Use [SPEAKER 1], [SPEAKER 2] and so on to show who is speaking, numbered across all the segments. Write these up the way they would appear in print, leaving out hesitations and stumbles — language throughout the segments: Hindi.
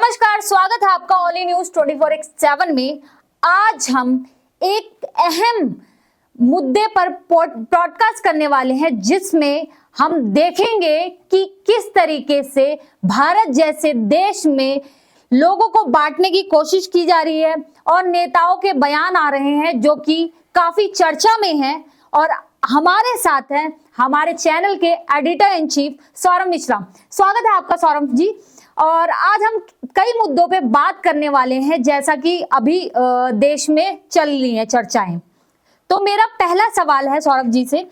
[SPEAKER 1] नमस्कार, स्वागत है आपका ओनली न्यूज 24x7 में। आज हम एक अहम मुद्दे पर पॉडकास्ट करने वाले हैं, जिसमें हम देखेंगे कि किस तरीके से भारत जैसे देश में लोगों को बांटने की कोशिश की जा रही है और नेताओं के बयान आ रहे हैं जो कि काफी चर्चा में हैं। और हमारे साथ हैं हमारे चैनल के editor in chief Saurabh Mishra. स्वागत है आपका सौरभ जी। और आज हम कई मुद्दों पे बात करने वाले हैं, जैसा कि अभी देश में चल रही है चर्चाएं। तो मेरा पहला सवाल है सौरभ जी से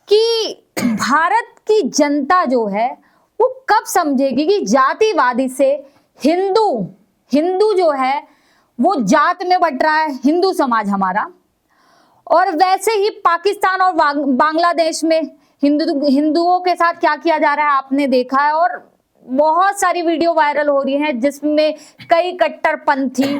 [SPEAKER 1] कि भारत की जनता जो है वो कब समझेगी कि जातिवादी से हिंदू जो है वो जात में बट रहा है, हिंदू समाज हमारा। और वैसे ही पाकिस्तान और बांग्लादेश में हिंदुओं के साथ क्या किया जा रहा है आपने देखा है, और बहुत सारी वीडियो वायरल हो रही हैं जिसमें कई कट्टरपंथी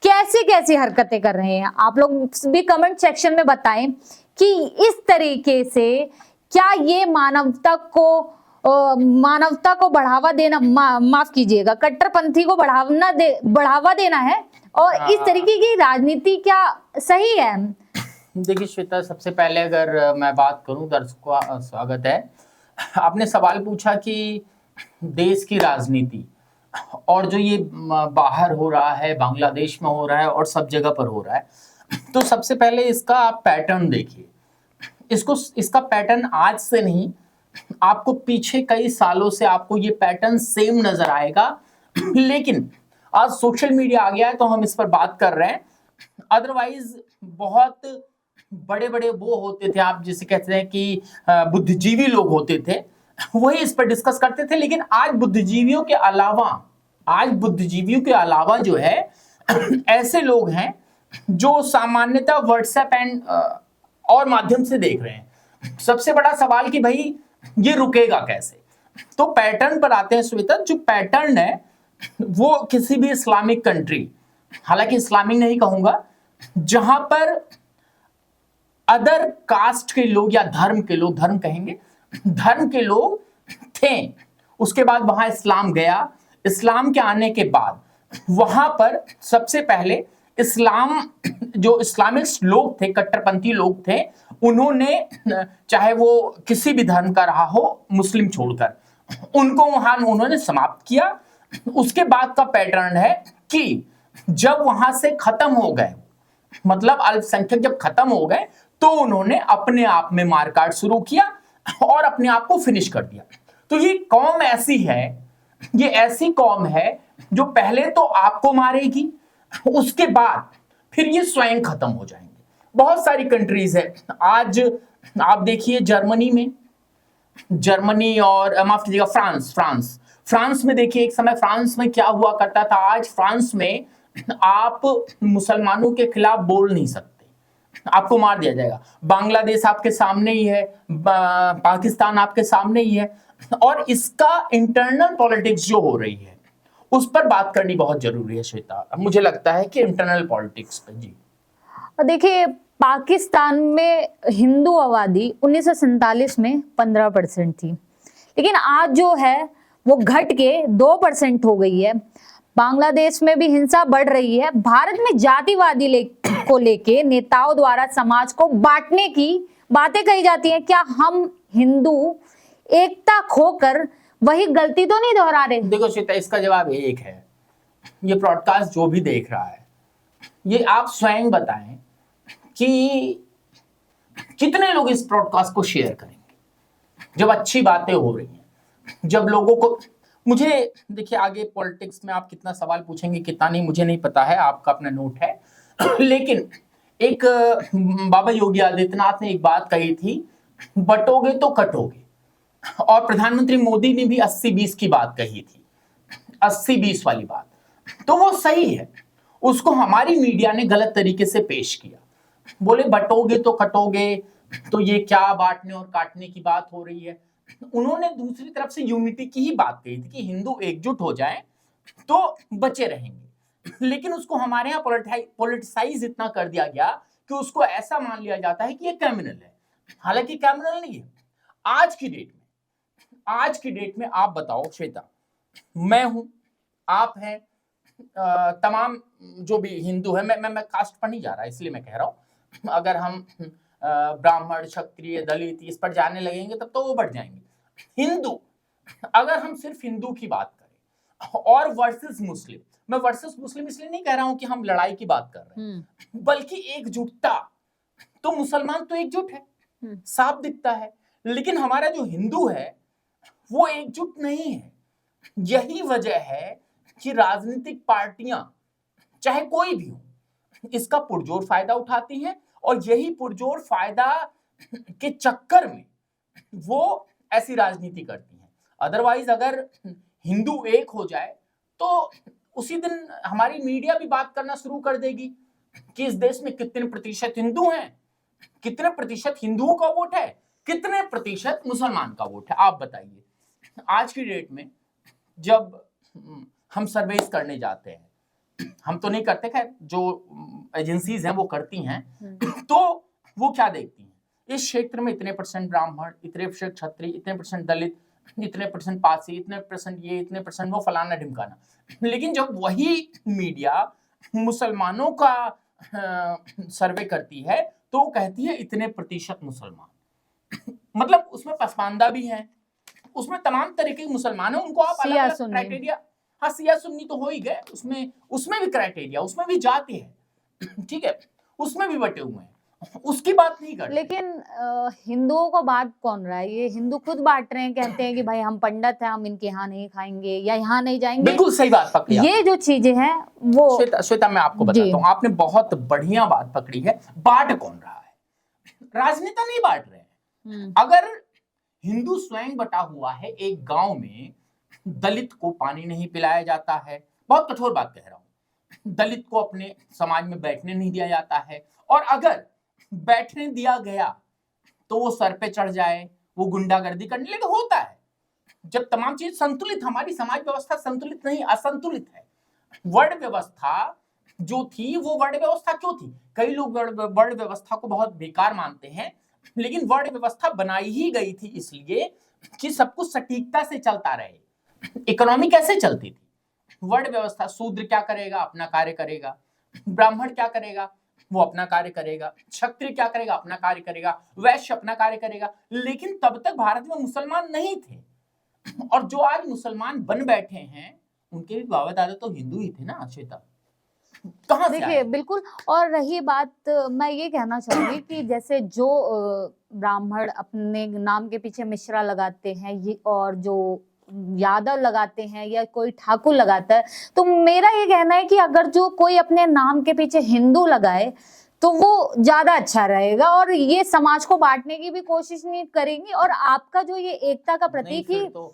[SPEAKER 1] कैसी कैसी हरकतें कर रहे हैं। आप लोग भी कमेंट सेक्शन में बताएं कि इस तरीके से क्या ये मानवता को बढ़ावा देना, माफ कीजिएगा, कट्टरपंथी को बढ़ावा देना है, और इस तरीके की राजनीति क्या सही है?
[SPEAKER 2] देखिए श्वेता, सबसे पहले अगर मैं बात करूं, दर्शकों का स्वागत है। आपने सवाल पूछा कि देश की राजनीति और जो ये बाहर हो रहा है, बांग्लादेश में हो रहा है और सब जगह पर हो रहा है, तो सबसे पहले इसका आप पैटर्न देखिए। इसका पैटर्न आज से नहीं, आपको पीछे कई सालों से आपको ये पैटर्न सेम नजर आएगा। लेकिन आज सोशल मीडिया आ गया है तो हम इस पर बात कर रहे हैं। अदरवाइज बहुत बड़े बड़े वो होते थे, आप जिसे कहते हैं कि बुद्धिजीवी लोग होते थे, वही इस पर डिस्कस करते थे। लेकिन आज बुद्धिजीवियों के अलावा जो है ऐसे लोग हैं जो सामान्यतः व्हाट्सएप एंड और माध्यम से देख रहे हैं। सबसे बड़ा सवाल कि भाई ये रुकेगा कैसे। तो पैटर्न पर आते हैं श्वेता। जो पैटर्न है वो किसी भी इस्लामिक कंट्री, हालांकि इस्लामिक नहीं कहूंगा, जहां पर अदर कास्ट के लोग या धर्म के लोग थे, उसके बाद वहां इस्लाम गया। इस्लाम के आने के बाद वहां पर सबसे पहले जो इस्लामिस्ट लोग थे, कट्टरपंथी लोग थे, उन्होंने, चाहे वो किसी भी धर्म का रहा हो, मुस्लिम छोड़कर, उनको वहां उन्होंने समाप्त किया। उसके बाद का पैटर्न है कि जब वहां से खत्म हो गए, मतलब अल्पसंख्यक जब खत्म हो गए, तो उन्होंने अपने आप में मारकाट शुरू किया और अपने आप को फिनिश कर दिया। तो ये कौम ऐसी कौम है जो पहले तो आपको मारेगी, उसके बाद फिर ये स्वयं खत्म हो जाएंगे। बहुत सारी कंट्रीज है। आज आप देखिए जर्मनी और माफ कीजिएगा फ्रांस में देखिए, एक समय फ्रांस में क्या हुआ करता था। आज फ्रांस में आप मुसलमानों के खिलाफ बोल नहीं सकते, आपको मार दिया जाएगा। बांग्लादेश आपके सामने ही है, पाकिस्तान आपके सामने ही है। और इसका इंटरनल पॉलिटिक्स जो हो रही है उस पर बात करनी बहुत जरूरी है श्वेता। मुझे लगता है कि इंटरनल पॉलिटिक्स पर जी
[SPEAKER 1] देखिए, पाकिस्तान में हिंदू आबादी 1947 में 15% थी, लेकिन आज जो है वो घट के 2% हो गई है। बांग्लादेश में भी हिंसा बढ़ रही है। भारत में जातिवादी को लेके नेताओं द्वारा समाज को बांटने की बातें कही जाती हैं। क्या हम हिंदू एकता खोकर वही गलती तो नहीं दोहरा रहे?
[SPEAKER 2] देखो श्वेता, इसका जवाब एक है। ये ब्रॉडकास्ट जो भी देख रहा है, ये आप स्वयं बताएं कि कितने लोग इस ब्रॉडकास्ट को शेयर करेंगे जब अच्छी बातें हो रही हैं, जब लोगों को। मुझे देखिए, आगे पॉलिटिक्स में आप कितना सवाल पूछेंगे कितना नहीं मुझे नहीं पता है, आपका अपना नोट है। लेकिन एक बाबा योगी आदित्यनाथ ने एक बात कही थी, बटोगे तो कटोगे। और प्रधानमंत्री मोदी ने भी 80-20 की बात कही थी, 80-20 वाली बात। तो वो सही है, उसको हमारी मीडिया ने गलत तरीके से पेश किया। बोले बटोगे तो कटोगे, तो ये क्या बांटने और काटने की बात हो रही है। उन्होंने दूसरी तरफ से यूनिटी की ही बात कही थी कि हिंदू एकजुट हो जाएं तो बचे रहेंगे। लेकिन उसको हमारे यहाँ पॉलिटिसाइज इतना कर दिया गया कि उसको ऐसा मान लिया जाता है कि ये क्रिमिनल है, हालांकि क्रिमिनल नहीं है। आज की डेट में आप बताओ श्वेता, मैं हूं, आप हैं, तमाम जो भी हिंदू है, मैं कास्ट पर नहीं जा रहा इसलिए मैं कह रहा हूं, अगर हम ब्राह्मण, क्षत्रिय, दलित इस पर जाने लगेंगे तब तो वो बढ़ जाएंगे। हिंदू, अगर हम सिर्फ हिंदू की बात करें और वर्सेस मुस्लिम, मैं वर्सेस मुस्लिम इसलिए नहीं कह रहा हूं कि हम लड़ाई की बात कर रहे हैं, बल्कि एकजुटता, तो मुसलमान तो एकजुट है, साफ दिखता है, लेकिन हमारा जो हिंदू है वो एकजुट नहीं है। यही वजह है कि राजनीतिक पार्टियां चाहे कोई भी हो इसका पुरजोर फायदा उठाती हैं, और यही पुरजोर फायदा के चक्कर में वो ऐसी राजनीति करती हैं। अदरवाइज अगर हिंदू एक हो जाए तो उसी दिन हमारी मीडिया भी बात करना शुरू कर देगी कि इस देश में कितने प्रतिशत हिंदू हैं, कितने प्रतिशत हिंदुओं का वोट है, कितने प्रतिशत मुसलमान का वोट है। आप बताइए, आज की डेट में जब हम सर्वेस करने जाते हैं, हम तो नहीं करते, खैर जो एजेंसीज हैं वो करती हैं, तो वो क्या देखती हैं, इस क्षेत्र में इतने % ब्राह्मण, इतने % क्षत्रिय, इतने % दलित, इतने % पासी, इतने % ये, इतने % वो, फलाना ढिमकाना। लेकिन जब वही मीडिया मुसलमानों का सर्वे करती है तो वो कहती है इतने % मुसलमान। मतलब उसमें पसमानदा भी है, उसमें तमाम तरीके के मुसलमान हैं, उनको आप अलग अलग क्राइटेरिया, हाँ सिया सुन्नी तो हो ही गए, उसमें भी क्राइटेरिया, उसमें भी जाति है, ठीक है, उसमें भी बटे हुए हैं, उसकी बात नहीं करते।
[SPEAKER 1] लेकिन हिंदुओं को बांट कौन रहा है? ये हिंदू खुद बांट रहे हैं, कहते हैं कि भाई हम पंडित हैं, हम इनके यहाँ नहीं खाएंगे या यहाँ नहीं जाएंगे।
[SPEAKER 2] बिल्कुल सही बात पकड़ी।
[SPEAKER 1] ये जो चीजें हैं वो
[SPEAKER 2] श्वेता मैं आपको बताता हूँ, आपने बहुत बढ़िया बात पकड़ी है। बांट कौन रहा है? राजनेता नहीं बांट रहे हैं। अगर हिंदू स्वयं बटा हुआ है, एक गांव में दलित को पानी नहीं पिलाया जाता है, बहुत कठोर बात कह रहा हूं, दलित को अपने समाज में बैठने नहीं दिया जाता है, और अगर बैठने दिया गया तो वो सर पे चढ़ जाए, वो गुंडागर्दी करने लगे। होता है जब तमाम चीज संतुलित, हमारी समाज व्यवस्था संतुलित नहीं, असंतुलित है। वर्ण व्यवस्था जो थी वो वर्ण व्यवस्था क्यों थी? कई लोग वर्ण व्यवस्था को बहुत बेकार मानते हैं, लेकिन वर्ण व्यवस्था बनाई ही गई थी इसलिए कि सब कुछ सटीकता से चलता रहे। इकोनॉमी कैसे चलती थी? वर्ण व्यवस्था, शूद्र क्या करेगा? अपना कार्य करेगा। ब्राह्मण क्या करेगा? वो अपना कार्य करेगा। क्षत्रिय क्या करेगा? अपना कार्य करेगा। वैश्य अपना कार्य करेगा। लेकिन तब तक भारत में मुसलमान नहीं थे, और जो आज मुसलमान बन बैठे हैं उनके भी बाबा दादा तो हिंदू ही थे ना श्वेता, कहां से? देखिए
[SPEAKER 1] बिल्कुल। और रही बात, मैं ये कहना चाहूंगी कि जैसे जो ब्राह्मण अपने नाम के पीछे मिश्रा लगाते हैं, ये और जो यादव लगाते हैं या कोई ठाकुर लगाता है, तो मेरा ये कहना है कि अगर जो कोई अपने नाम के पीछे हिंदू लगाए तो वो ज्यादा अच्छा रहेगा, और ये समाज को बांटने की भी कोशिश नहीं करेंगी, और आपका जो ये एकता का प्रतीक ही
[SPEAKER 2] तो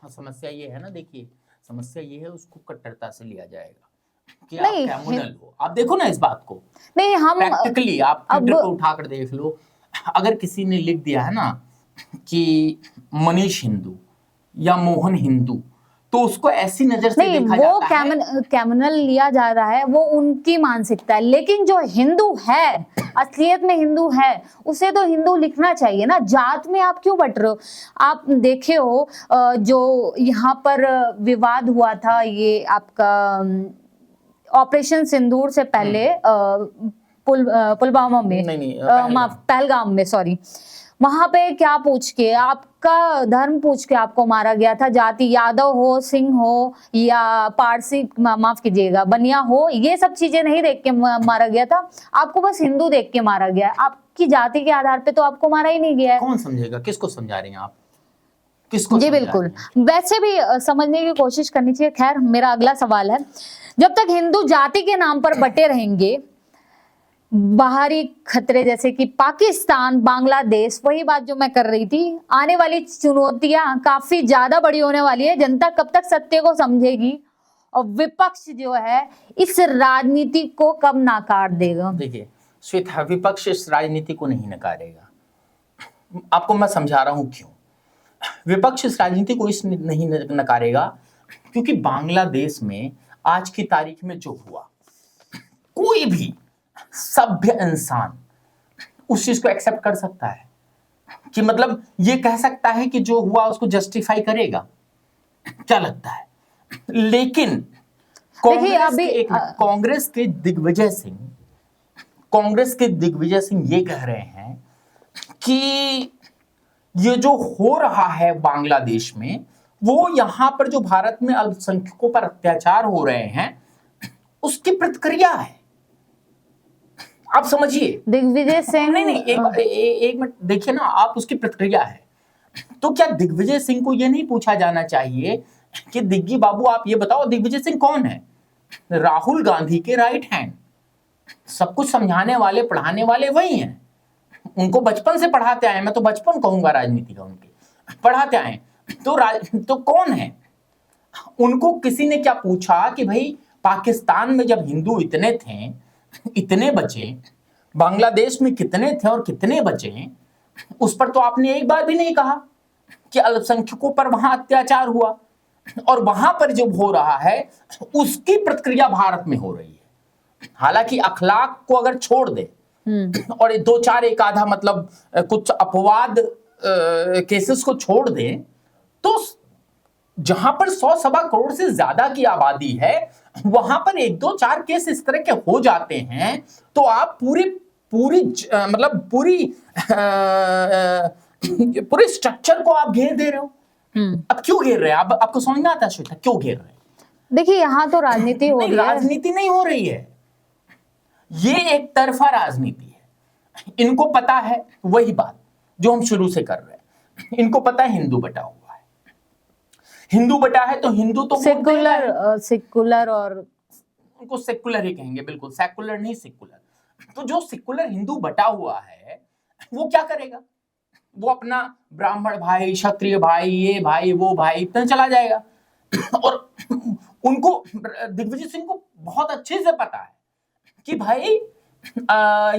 [SPEAKER 2] समस्या ये है ना, देखिए समस्या ये है, उसको कट्टरता से लिया जाएगा कि
[SPEAKER 1] नहीं,
[SPEAKER 2] आप क्या मॉडल हो। आप देखो ना इस बात को,
[SPEAKER 1] नहीं हम
[SPEAKER 2] प्रैक्टिकली आप ट्विटर पे उठाकर देख लो, अगर किसी ने लिख दिया है ना कि मनीष हिंदू या मोहन हिंदू, तो उसको ऐसी नजर से देखा जाता है।
[SPEAKER 1] वो कैमनल लिया जा रहा है, वो उनकी मानसिकता है। लेकिन जो हिंदू है, असलियत में हिंदू है, उसे तो हिंदू लिखना चाहिए ना। जात में आप क्यों बट रहे हो? आप देखे हो जो यहाँ पर विवाद हुआ था, ये आपका ऑपरेशन सिंदूर से पहले पुलवामा में, पहलगाम में, सॉरी, वहां पे क्या पूछ के, आपका धर्म पूछ के आपको मारा गया था। जाति यादव हो, सिंह हो या पारसी, माफ कीजिएगा, बनिया हो, ये सब चीजें नहीं देख के मारा गया था, आपको बस हिंदू देख के मारा गया। आपकी जाति के आधार पे तो आपको मारा ही नहीं गया है।
[SPEAKER 2] कौन समझेगा? किसको समझा रही हैं आप? किसको?
[SPEAKER 1] जी बिल्कुल, वैसे भी समझने की कोशिश करनी चाहिए। खैर, मेरा अगला सवाल है, जब तक हिंदू जाति के नाम पर बटे रहेंगे, बाहरी खतरे जैसे कि पाकिस्तान, बांग्लादेश, वही बात जो मैं कर रही थी, आने वाली चुनौतियां काफी ज्यादा बड़ी होने वाली है। जनता कब तक सत्य को समझेगी, और विपक्ष जो है इस राजनीति को कब नकार देगा?
[SPEAKER 2] देखिए श्वेता, विपक्ष इस राजनीति को नहीं नकारेगा। आपको मैं समझा रहा हूं क्यों। विपक्ष इस राजनीति को इस नहीं नकारेगा क्योंकि बांग्लादेश में आज की तारीख में जो हुआ, कोई भी सभ्य इंसान उस चीज को एक्सेप्ट कर सकता है, कि मतलब ये कह सकता है कि जो हुआ उसको जस्टिफाई करेगा, क्या लगता है? लेकिन
[SPEAKER 1] देखिए अभी
[SPEAKER 2] कांग्रेस के दिग्विजय सिंह ये कह रहे हैं कि ये जो हो रहा है बांग्लादेश में, वो यहां पर जो भारत में अल्पसंख्यकों पर अत्याचार हो रहे हैं उसकी प्रतिक्रिया है। आप समझिए,
[SPEAKER 1] दिग्विजय सिंह
[SPEAKER 2] नहीं एक मिनट देखिए ना, आप उसकी प्रतिक्रिया है। तो क्या दिग्विजय सिंह को यह नहीं पूछा जाना चाहिए कि दिग्गी बाबू आप ये बताओ दिग्विजय सिंह कौन है? राहुल गांधी के राइट हैंड, सब कुछ समझाने वाले पढ़ाने वाले वही हैं। उनको बचपन से पढ़ाते आए, मैं तो बचपन कहूंगा राजनीति का, उनके पढ़ाते आए। तो कौन है? उनको किसी ने क्या पूछा कि भाई पाकिस्तान में जब हिंदू इतने थे, इतने बचे, बांग्लादेश में कितने थे और कितने बचे, उस पर तो आपने एक बार भी नहीं कहा कि अल्पसंख्यकों पर वहां अत्याचार हुआ। और वहां पर जो हो रहा है उसकी प्रतिक्रिया भारत में हो रही है। हालांकि अखलाक को अगर छोड़ दे और दो चार एक आधा मतलब कुछ अपवाद केसेस को छोड़ दे, तो जहां पर 100-1.25 करोड़ से ज्यादा की आबादी है वहां पर एक दो चार केस इस तरह के हो जाते हैं, तो आप पूरी स्ट्रक्चर को आप घेर दे रहे हो। अब क्यों घेर रहे हैं? आपको समझ में आता है श्वेता, क्यों घेर रहे हैं?
[SPEAKER 1] देखिए यहाँ तो राजनीति हो रही है।
[SPEAKER 2] राजनीति नहीं हो रही है, ये एक तरफा राजनीति है। इनको पता है वही बात जो हम शुरू से कर रहे हैं, इनको पता है हिंदू बटा हुआ है, हिंदू बटा है तो हिंदू तो
[SPEAKER 1] सेकुलर और
[SPEAKER 2] उनको सेकुलर ही कहेंगे, बिल्कुल सेकुलर नहीं सेकुलर। तो जो सेकुलर हिंदू बटा हुआ है वो क्या करेगा? वो अपना ब्राह्मण भाई, क्षत्रिय भाई, ये भाई वो भाई इतना चला जाएगा। और उनको, दिग्विजय सिंह को बहुत अच्छे से पता है कि भाई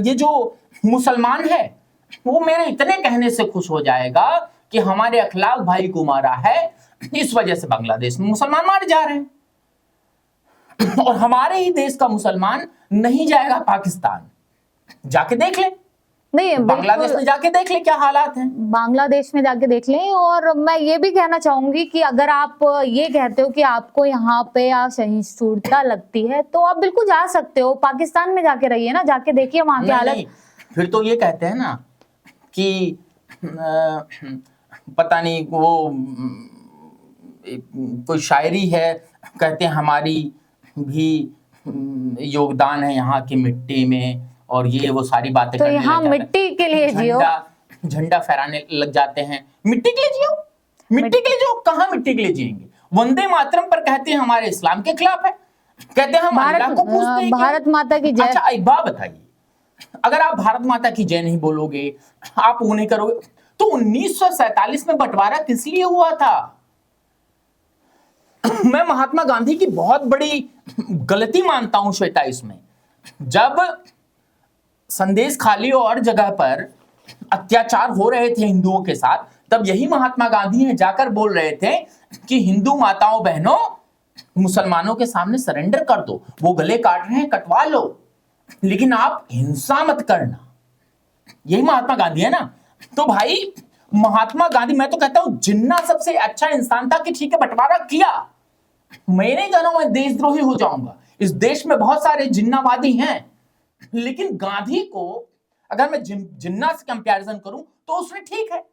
[SPEAKER 2] ये जो मुसलमान है वो मेरे इतने कहने से खुश हो जाएगा कि हमारे अखलाक भाई को मारा है, इस वजह से बांग्लादेश में मुसलमान मारे जा रहे हैं। और हमारे ही देश का मुसलमान नहीं जाएगा पाकिस्तान, जाके देख ले,
[SPEAKER 1] नहीं
[SPEAKER 2] बांग्लादेश में जाके देख ले क्या हालात हैं,
[SPEAKER 1] बांग्लादेश में जाके देख लें। और मैं ये भी कहना चाहूंगी कि अगर आप ये कहते हो कि आपको यहाँ पे सहिष्णुता लगती है तो आप बिल्कुल जा सकते हो, पाकिस्तान में जाके रहिए ना, जाके देखिए वहां की हालत।
[SPEAKER 2] फिर तो ये कहते हैं ना कि पता नहीं वो कोई शायरी है, कहते हैं हमारी भी योगदान है यहाँ की मिट्टी में, और ये वो सारी बातें
[SPEAKER 1] तो यहाँ मिट्टी के लिए जियो,
[SPEAKER 2] झंडा फहराने लग जाते हैं। मिट्टी के लिए जियो, मिट्टी के लिए जियो, कहाँ मिट्टी के लिए जिएंगे? वंदे मातरम पर कहते हैं हमारे इस्लाम के खिलाफ है, कहते हैं हम अल्लाह को पूजते हैं।
[SPEAKER 1] भारत माता की जय।
[SPEAKER 2] अच्छा एक बात बताइए, अगर आप भारत माता की जय नहीं बोलोगे, आप वो नहीं करोगे, तो 1947 में बंटवारा किस लिए हुआ था? मैं महात्मा गांधी की बहुत बड़ी गलती मानता हूं श्वेता इसमें। जब संदेश खाली और जगह पर अत्याचार हो रहे थे हिंदुओं के साथ, तब यही महात्मा गांधी ने जाकर बोल रहे थे कि हिंदू माताओं बहनों मुसलमानों के सामने सरेंडर कर दो, वो गले काट रहे हैं कटवा लो, लेकिन आप हिंसा मत करना। यही महात्मा गांधी है ना। तो भाई महात्मा गांधी, मैं तो कहता हूं जिन्ना सबसे अच्छा इंसान था कि ठीक है बंटवारा किया, मैं नहीं कह रहा हूं मैं देशद्रोही हो जाऊंगा, इस देश में बहुत सारे जिन्नावादी हैं, लेकिन गांधी को अगर मैं जिन्ना से कंपैरिजन करूं तो उसने ठीक है,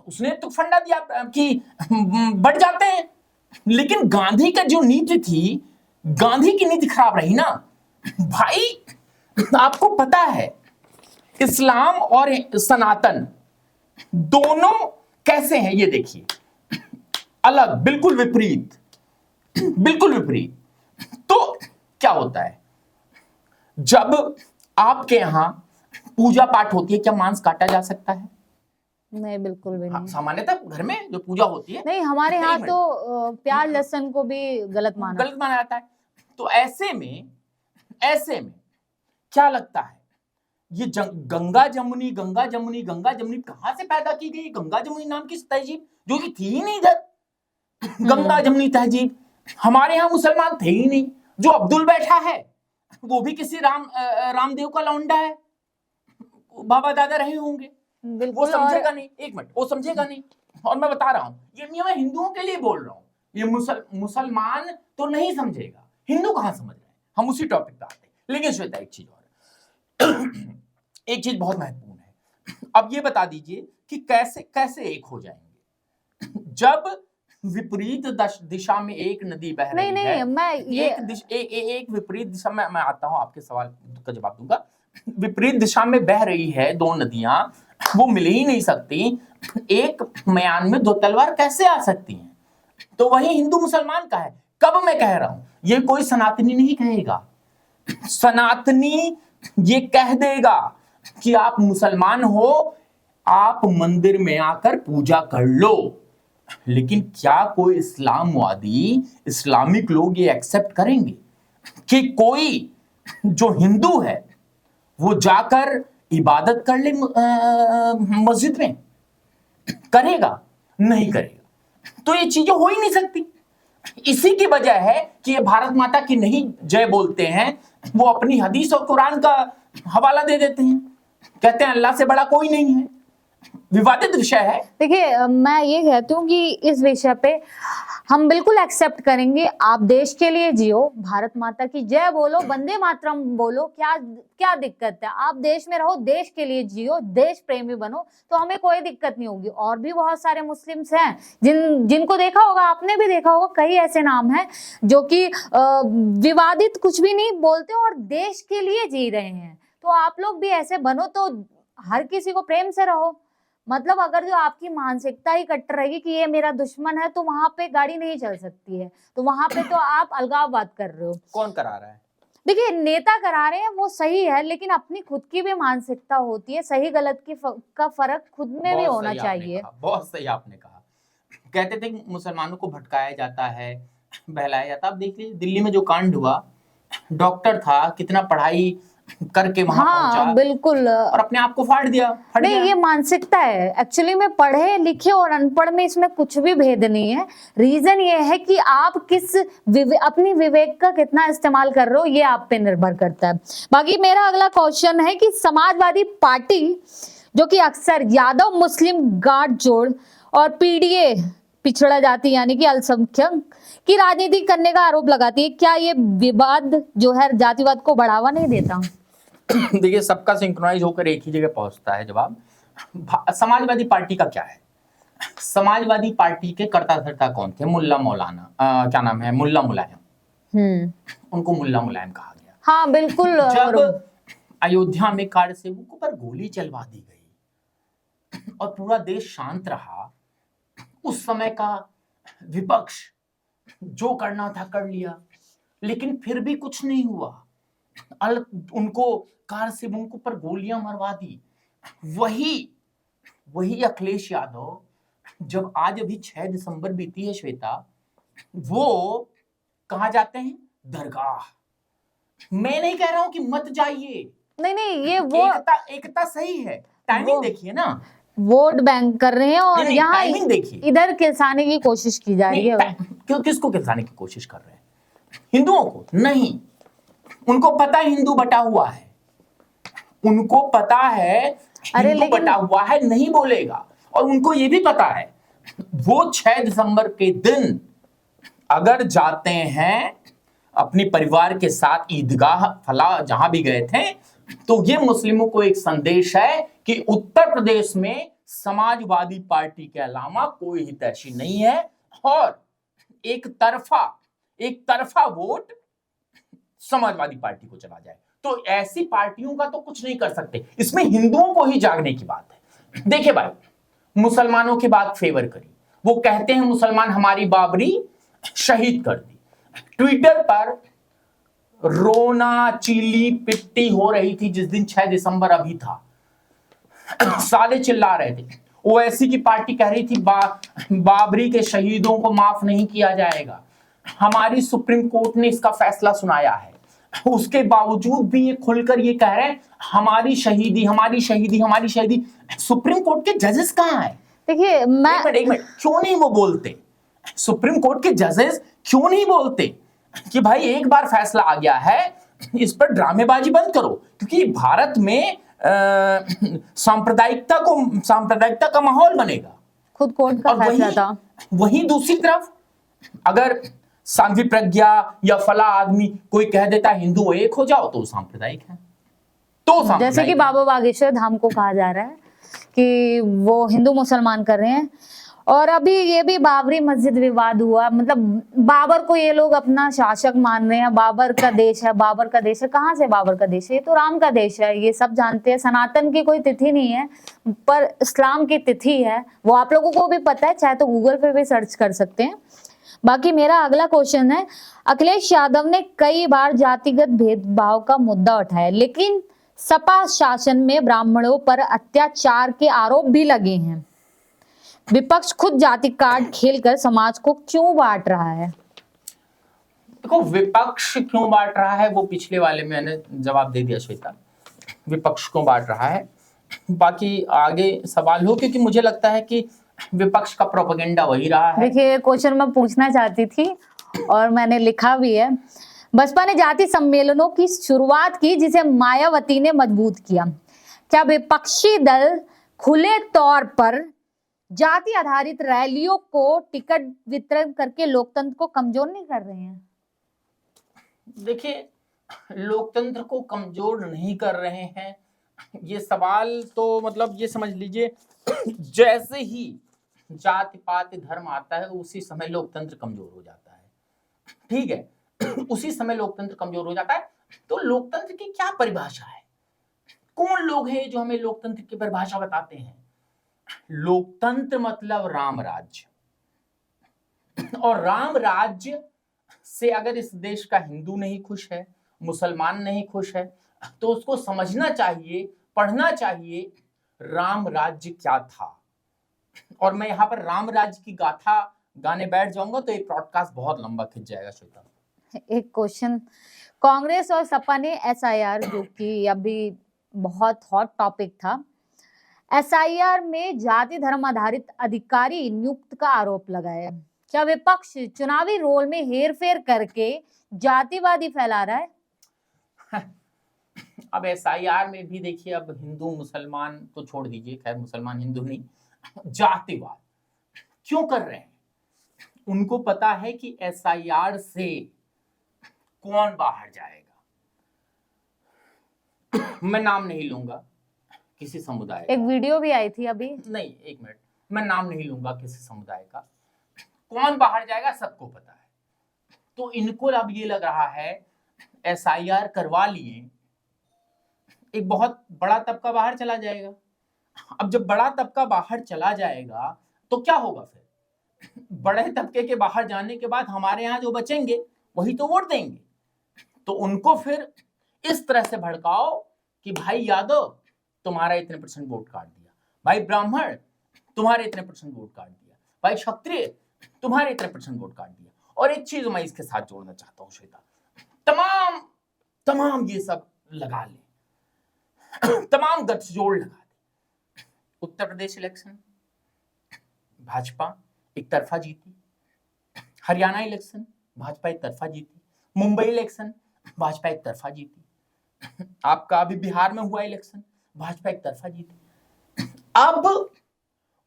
[SPEAKER 2] उसने तो फंडा दिया कि बढ़ जाते हैं, लेकिन गांधी का जो नीति थी, गांधी की नीति खराब रही ना भाई। आपको पता है इस्लाम और सनातन दोनों कैसे हैं, ये देखिए, अलग, बिल्कुल विपरीत, बिल्कुल विपरीत। तो क्या होता है जब आपके यहां पूजा पाठ होती है, क्या मांस काटा जा सकता है?
[SPEAKER 1] नहीं, बिल्कुल भी नहीं।
[SPEAKER 2] सामान्यतः घर में जो पूजा होती है,
[SPEAKER 1] नहीं, हमारे यहाँ तो प्याज लहसुन को भी गलत माना
[SPEAKER 2] जाता है। तो ऐसे में क्या लगता है ये गंगा जमुनी कहां से पैदा की गई? गंगा जमुनी नाम की तहजीब जो कि थी ही नहीं इधर। गंगा जमुनी तहजीब हमारे यहाँ मुसलमान थे ही नहीं। जो अब्दुल बैठा है वो भी किसी रामदेव का लौंडा है, बाबा दादा रहे होंगे, वो समझेगा नहीं, एक मिनट, वो समझेगा नहीं। और मैं बता रहा हूं, ये मैं हिंदुओं के लिए बोल रहा हूं, ये मुसलमान तो नहीं समझेगा, हिंदू कहां समझ रहे हैं? हम उसी टॉपिक पे आते हैं। लेकिन श्वेता एक चीज और एक चीज बहुत महत्वपूर्ण है। अब ये बता दीजिए कि कैसे कैसे एक हो जाएंगे जब विपरीत दिशा में एक नदी बह रही
[SPEAKER 1] नहीं
[SPEAKER 2] है।
[SPEAKER 1] मैं ये
[SPEAKER 2] एक विपरीत दिशा में, मैं आता हूं आपके सवाल का जवाब दूंगा। विपरीत दिशा में बह रही है दो नदियां, वो मिल ही नहीं सकती, एक म्यान में दो तलवार कैसे आ सकती हैं? तो वही हिंदू मुसलमान का है। कब मैं कह रहा हूं, ये कोई सनातनी नहीं कहेगा। सनातनी ये कह देगा कि आप मुसलमान हो, आप मंदिर में आकर पूजा कर लो। लेकिन क्या कोई इस्लामवादी, इस्लामिक लोग ये एक्सेप्ट करेंगे कि कोई जो हिंदू है वो जाकर इबादत कर ले मस्जिद में? करेगा? नहीं करेगा। तो ये चीजें हो ही नहीं सकती। इसी की वजह है कि ये भारत माता की नहीं जय बोलते हैं, वो अपनी हदीस और कुरान का हवाला दे देते हैं, कहते हैं अल्लाह से बड़ा कोई नहीं है। विवादित विषय है।
[SPEAKER 1] देखिए, मैं ये कहती हूँ कि इस विषय पे हम बिल्कुल एक्सेप्ट करेंगे। आप देश के लिए जियो, भारत माता की जय बोलो, वंदे मातरम बोलो, क्या क्या दिक्कत है? आप देश में रहो, देश के लिए जियो, देश प्रेमी बनो, तो हमें कोई दिक्कत नहीं होगी। और भी बहुत सारे मुस्लिम्स हैं जिनको देखा होगा, आपने भी देखा होगा, कई ऐसे नाम हैं जो कि विवादित कुछ भी नहीं बोलते और देश के लिए जी रहे हैं। तो आप लोग भी ऐसे बनो, तो हर किसी को प्रेम से रहो। मतलब अगर जो आपकी मानसिकता ही कट्टर रहेगी कि ये मेरा दुश्मन है, तो वहां पे गाड़ी नहीं चल सकती है। तो वहां पे तो आप अलगाववाद कर रहे हो।
[SPEAKER 2] कौन करा रहा है?
[SPEAKER 1] देखिए, नेता करा रहे हैं वो सही है, लेकिन अपनी खुद की भी मानसिकता होती है। सही गलत का फर्क खुद में भी होना चाहिए।
[SPEAKER 2] बहुत सही आपने कहा। कहते थे कि मुसलमानों को भटकाया जाता है, बहलाया जाता। अब देख लीजिए दिल्ली में जो कांड हुआ, डॉक्टर था, कितना पढ़ाई करके वहां पहुंचा,
[SPEAKER 1] बिल्कुल,
[SPEAKER 2] और अपने आप को फाड़ दिया।
[SPEAKER 1] नहीं, ये मानसिकता है। एक्चुअली में पढ़े लिखे और अनपढ़ में इसमें कुछ भी भेद नहीं है। रीजन ये है कि आप अपनी विवेक का कितना इस्तेमाल कर रहे हो, ये आप पे निर्भर करता है। बाकी मेरा अगला क्वेश्चन है कि समाजवादी पार्टी, जो कि अक्सर यादव मुस्लिम गाठजोड़ और पीडीए पिछड़ा जाति यानी कि अल्पसंख्यक की राजनीति करने का आरोप लगाती है, क्या ये विवाद जो है जातिवाद को बढ़ावा नहीं देता?
[SPEAKER 2] देखिए, सबका सिंक्रोनाइज होकर एक ही जगह पहुंचता है जवाब। समाजवादी पार्टी का क्या है? समाजवादी पार्टी के कर्ता धर्ता कौन थे? मुल्ला मौलाना, क्या नाम है, मुल्ला मुलायम। उनको मुल्ला मुलायम कहा गया।
[SPEAKER 1] हाँ बिल्कुल।
[SPEAKER 2] जब अयोध्या में कार सेवकों पर गोली चलवा दी गई और पूरा देश शांत रहा, उस समय का विपक्ष जो करना था कर लिया, लेकिन फिर भी कुछ नहीं हुआ। उनको कार सेवकों पर गोलियां मरवा दी। वही अखिलेश यादव, जब आज अभी 6 दिसंबर बीती है श्वेता, वो कहां जाते हैं? दरगाह। मैं नहीं कह रहा हूं कि मत जाइए,
[SPEAKER 1] नहीं, ये वो
[SPEAKER 2] एकता सही है। टाइमिंग देखिए ना,
[SPEAKER 1] वोट बैंक कर रहे हैं और यहाँ
[SPEAKER 2] देखिए
[SPEAKER 1] इधर किलसाने की कोशिश की जा रही है।
[SPEAKER 2] क्यों? किसको किलसाने की कोशिश कर रहे हैं? हिंदुओं को नहीं। उनको पता है हिंदू बटा हुआ है, उनको पता है हिंदू बटा हुआ है, नहीं बोलेगा। और उनको ये भी पता है वो 6 दिसंबर के दिन अगर जाते हैं अपनी परिवार के साथ ईदगाह फला जहां भी गए थे, तो ये मुस्लिमों को एक संदेश है कि उत्तर प्रदेश में समाजवादी पार्टी के अलावा कोई हितैषी नहीं है, और एक तरफा वोट समाजवादी पार्टी को चला जाए। तो ऐसी पार्टियों का तो कुछ नहीं कर सकते। इसमें हिंदुओं को ही जागने की बात है। देखिए भाई, मुसलमानों की बात फेवर करी, वो कहते हैं मुसलमान हमारी बाबरी शहीद कर दी। ट्विटर पर रोना चीली पिट्टी हो रही थी जिस दिन 6 दिसंबर अभी था। साले चिल्ला रहे थे। ओवैसी की पार्टी कह रही थी बाबरी के शहीदों को माफ नहीं किया जाएगा। हमारी सुप्रीम कोर्ट ने इसका फैसला सुनाया है, उसके बावजूद भी ये खुलकर ये कह रहे हैं हमारी शहीदी, हमारी शहीदी, हमारी शहीदी। सुप्रीम कोर्ट के जजेस कहाँ हैं?
[SPEAKER 1] देखिए,
[SPEAKER 2] एक मिनट, क्यों नहीं वो बोलते? सुप्रीम कोर्ट के जजेस क्यों नहीं बोलते कि भाई एक बार फैसला आ गया है, इस पर ड्रामेबाजी बंद करो? क्योंकि भारत में सांप्रदायिकता का माहौल बनेगा।
[SPEAKER 1] खुद कोर्ट का फैसला था।
[SPEAKER 2] वहीं दूसरी तरफ अगर सांघी प्रज्ञा या फला आदमी कोई कह देता है हिंदू एक हो जाओ तो सांप्रदायिक है, तो
[SPEAKER 1] जैसे
[SPEAKER 2] सांप्रदायिक
[SPEAKER 1] कि
[SPEAKER 2] है।
[SPEAKER 1] बाबा बागेश्वर धाम को कहा जा रहा है कि वो हिंदू मुसलमान कर रहे हैं। और अभी ये भी बाबरी मस्जिद विवाद हुआ, मतलब बाबर को ये लोग अपना शासक मान रहे हैं, बाबर का देश है, बाबर का देश है। कहाँ से बाबर का देश है? ये तो राम का देश है, ये सब जानते हैं। सनातन की कोई तिथि नहीं है, पर इस्लाम की तिथि है, वो आप लोगों को भी पता है, चाहे तो गूगल पे भी सर्च कर सकते हैं। बाकी मेरा अगला क्वेश्चन है, अखिलेश यादव ने कई बार जातिगत भेदभाव का मुद्दा उठाया, लेकिन सपा शासन में ब्राह्मणों पर अत्याचार के आरोप भी लगे हैं। विपक्ष खुद जाति कार्ड खेलकर समाज को क्यों बांट रहा है?
[SPEAKER 2] देखो, विपक्ष क्यों बांट रहा है वो पिछले वाले में मैंने जवाब दे दिया श्वेता, विपक्ष क्यों बांट रहा है। बाकी आगे सवाल हो, क्योंकि मुझे लगता है कि विपक्ष का प्रोपेगेंडा वही रहा है।
[SPEAKER 1] देखिए, क्वेश्चन मैं पूछना चाहती थी और मैंने लिखा भी है। बसपा ने जाति सम्मेलनों की शुरुआत की जिसे मायावती ने मजबूत किया। क्या विपक्षी दल खुले तौर पर जाति आधारित रैलियों को टिकट वितरण करके लोकतंत्र को कमजोर नहीं कर रहे हैं?
[SPEAKER 2] देखिए, लोकतंत्र को कमजोर नहीं कर रहे हैं, ये सवाल तो मतलब ये समझ लीजिए जैसे ही जाति पाति धर्म आता है उसी समय लोकतंत्र कमजोर हो जाता है, ठीक है। उसी समय लोकतंत्र कमजोर हो जाता है। तो लोकतंत्र की क्या परिभाषा है? कौन लोग हैं जो हमें लोकतंत्र की परिभाषा बताते हैं? लोकतंत्र मतलब राम राज्य, और राम राज्य से अगर इस देश का हिंदू नहीं खुश है, मुसलमान नहीं खुश है, तो उसको समझना चाहिए, पढ़ना चाहिए राम राज्य क्या था। और मैं यहाँ पर राम राज्य की गाथा गाने बैठ जाऊंगा तो ये पॉडकास्ट बहुत लंबा खिंच जाएगा श्वेता।
[SPEAKER 1] एक क्वेश्चन, कांग्रेस और सपा ने एसआईआर, जो कि अभी बहुत हॉट टॉपिक था, एसआईआर में जाति धर्म आधारित अधिकारी नियुक्त का आरोप लगाया। क्या विपक्ष चुनावी रोल में हेरफेर करके जातिवादी फैला रहा है?
[SPEAKER 2] अब एसआईआर में भी देखिए, अब हिंदू मुसलमान तो छोड़ दीजिए, खैर मुसलमान हिंदू नहीं, जातिवाद क्यों कर रहे हैं? उनको पता है कि एसआईआर से कौन बाहर जाएगा। मैं नाम नहीं लूंगा किसी समुदाय का,
[SPEAKER 1] एक वीडियो भी आई थी अभी,
[SPEAKER 2] नहीं एक मिनट, मैं नाम नहीं लूंगा किसी समुदाय का, कौन बाहर जाएगा सबको पता है। तो इनको अब ये लग रहा है एसआईआर करवा लिए, एक बहुत बड़ा तबका बाहर चला जाएगा। अब जब बड़ा तबका बाहर चला जाएगा तो क्या होगा? फिर बड़े तबके के बाहर जाने के बाद हमारे यहाँ जो बचेंगे वही तो वोट देंगे। तो उनको फिर इस तरह से भड़काओ कि भाई यादव तुम्हारा इतने % वोट काट दिया, भाई ब्राह्मण तुम्हारे इतने % वोट काट दिया, भाई क्षत्रिय तुम्हारे इतने % वोट काट दिया। और एक चीज मैं इसके साथ जोड़ना चाहता हूँ श्वेता, तमाम ये सब लगा ले, तमाम गठजोड़ लगा दे। उत्तर प्रदेश इलेक्शन भाजपा एक तरफा जीती, हरियाणा इलेक्शन भाजपा एक तरफा जीती, मुंबई इलेक्शन भाजपा एक तरफा जीती, आपका अभी बिहार में हुआ इलेक्शन भाजपा एक तरफा जीती। अब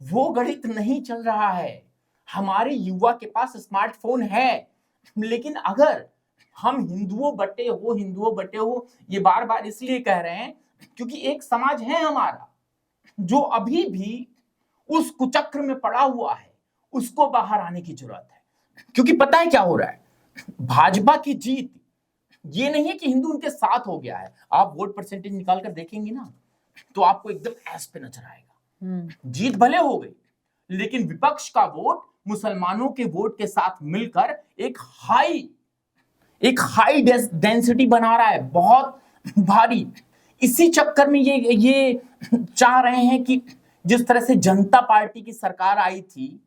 [SPEAKER 2] वो गणित नहीं चल रहा है। हमारे युवा के पास स्मार्टफोन है, लेकिन अगर हम हिंदुओं बटे हो ये बार बार इसलिए कह रहे हैं क्योंकि एक समाज है हमारा जो अभी भी उस कुचक्र में पड़ा हुआ है, उसको बाहर आने की जरूरत है। क्योंकि पता है क्या हो रहा है, भाजपा की जीत ये नहीं है कि हिंदू उनके साथ हो गया है। आप वोट परसेंटेज निकाल कर देखेंगे ना तो आपको एकदम एस पे नजर आएगा। जीत भले हो गई, लेकिन विपक्ष का वोट मुसलमानों के वोट के साथ मिलकर एक हाई डेंसिटी बना रहा है, बहुत भारी। इसी चक्कर में ये चाह रहे हैं कि जिस तरह से जनता पार्टी की सरकार आई थी,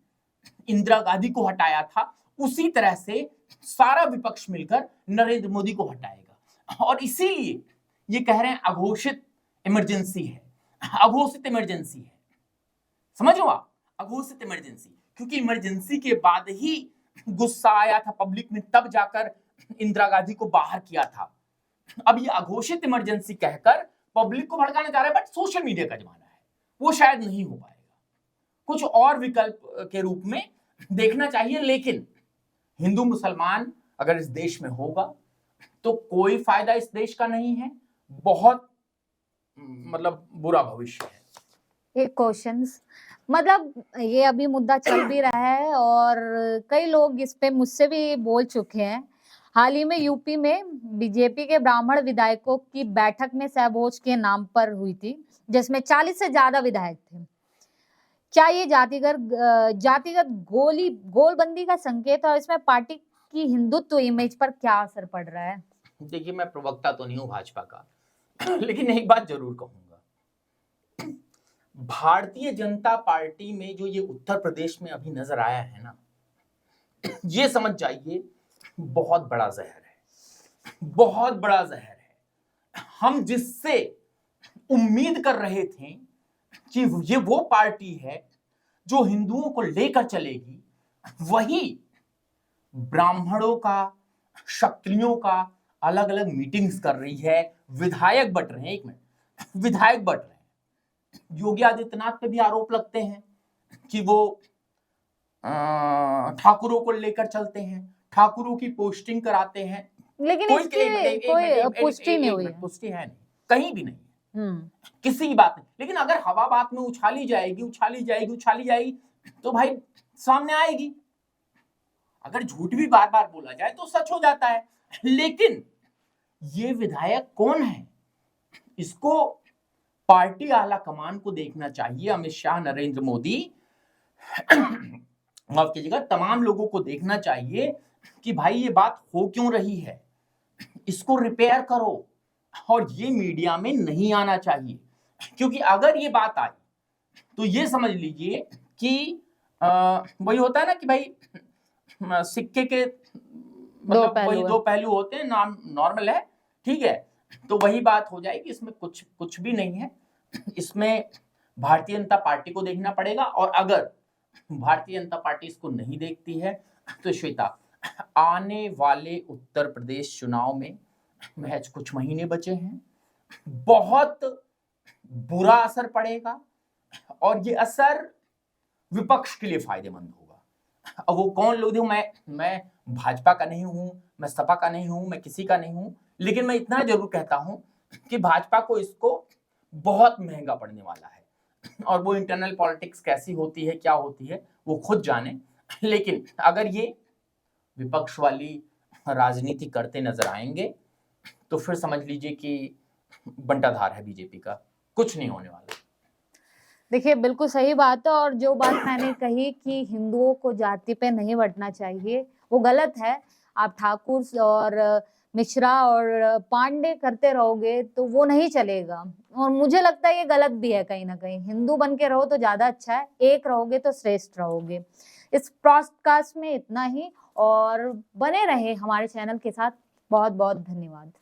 [SPEAKER 2] इंदिरा गांधी को हटाया था, उसी तरह से सारा विपक्ष मिलकर नरेंद्र मोदी को हटाएगा। और इसीलिए ये कह रहे हैं अघोषित इमरजेंसी है, अघोषित इमरजेंसी है। समझ लो आप, अघोषित इमरजेंसी, क्योंकि इमरजेंसी के बाद ही गुस्सा आया था पब्लिक में, तब जाकर इंदिरा गांधी को बाहर किया था। अब ये अघोषित इमरजेंसी कहकर पब्लिक को भड़काने जा रहा है, बट सोशल मीडिया का जमाना है, वो शायद नहीं हो पाएगा। कुछ और विकल्प के रूप में देखना चाहिए, लेकिन हिंदू मुसलमान अगर इस देश में होगा तो कोई फायदा इस देश का नहीं है, बहुत मतलब बुरा भविष्य है।
[SPEAKER 1] एक क्वेश्चंस, मतलब ये अभी मुद्दा चल भी रहा है और कई लोग इस पे मुझसे भी बोल चुके हैं। हाल ही में यूपी में बीजेपी के ब्राह्मण विधायकों की बैठक में सहभोज के नाम पर हुई थी, जिसमें 40 से ज्यादा विधायक थे। क्या ये जातिगत गोलबंदी का संकेत है और इसमें पार्टी की हिंदुत्व इमेज पर क्या असर पड़ रहा है?
[SPEAKER 2] देखिए, मैं प्रवक्ता तो नहीं हूं भाजपा का लेकिन एक बात जरूर कहूंगा, भारतीय जनता पार्टी में जो ये उत्तर प्रदेश में अभी नजर आया है ना, ये समझ जाइए बहुत बड़ा जहर है, बहुत बड़ा जहर है। हम जिससे उम्मीद कर रहे थे कि ये वो पार्टी है जो हिंदुओं को लेकर चलेगी, वही ब्राह्मणों का, क्षत्रियों का अलग अलग मीटिंग्स कर रही है, विधायक बट रहे हैं। एक मिनट, विधायक बट रहे हैं। योगी आदित्यनाथ पे भी आरोप लगते हैं कि वो ठाकुरों को लेकर चलते हैं, ठाकुरों की पोस्टिंग कराते हैं,
[SPEAKER 1] लेकिन इसकी कोई पुष्टि नहीं हुई है।
[SPEAKER 2] पुष्टि है नहीं, कहीं भी नहीं, किसी की बात नहीं। लेकिन अगर हवा बात में उछाली जाएगी उछाली जाएगी उछाली जाएगी तो भाई सामने आएगी। अगर झूठ भी बार बार बोला जाए तो सच हो जाता है। लेकिन ये विधायक कौन है, इसको पार्टी आला कमान को देखना चाहिए। अमित शाह, नरेंद्र मोदी, माफ कीजिएगा, तमाम लोगों को देखना चाहिए कि भाई ये बात हो क्यों रही है, इसको रिपेयर करो। और ये मीडिया में नहीं आना चाहिए, क्योंकि अगर ये बात आई तो ये समझ लीजिए कि वही होता है ना कि भाई सिक्के के मतलब वही दो पहलू होते हैं, नाम नॉर्मल है, ठीक है। तो वही बात हो जाएगी, इसमें कुछ भी नहीं है। इसमें भारतीय जनता पार्टी को देखना पड़ेगा, और अगर भारतीय जनता पार्टी इसको नहीं देखती है तो श्वेता, आने वाले उत्तर प्रदेश चुनाव में महज कुछ महीने बचे हैं, बहुत बुरा असर पड़ेगा, और ये असर विपक्ष के लिए फायदेमंद होगा। अब वो कौन लोग हैं, मैं भाजपा का नहीं हूं, मैं सपा का नहीं हूं, मैं किसी का नहीं हूं, लेकिन मैं इतना जरूर कहता हूं कि भाजपा को इसको बहुत महंगा पड़ने वाला है। और वो इंटरनल पॉलिटिक्स कैसी होती है, क्या होती है, वो खुद जाने। लेकिन अगर ये विपक्ष वाली राजनीति करते नजर आएंगे तो फिर समझ लीजिए कि बंटाधार है बीजेपी का, कुछ नहीं होने वाला।
[SPEAKER 1] देखिए, बिल्कुल सही बात है, और जो बात मैंने कही कि हिंदुओं को जाति पे नहीं बंटना चाहिए, वो गलत है। आप ठाकुर और मिश्रा और पांडे करते रहोगे तो वो नहीं चलेगा, और मुझे लगता है ये गलत भी है कहीं ना कहीं। हिंदू बन के रहो तो ज्यादा अच्छा है, एक रहोगे तो श्रेष्ठ रहोगे। इस पॉडकास्ट में इतना ही, और बने रहे हमारे चैनल के साथ। बहुत बहुत धन्यवाद।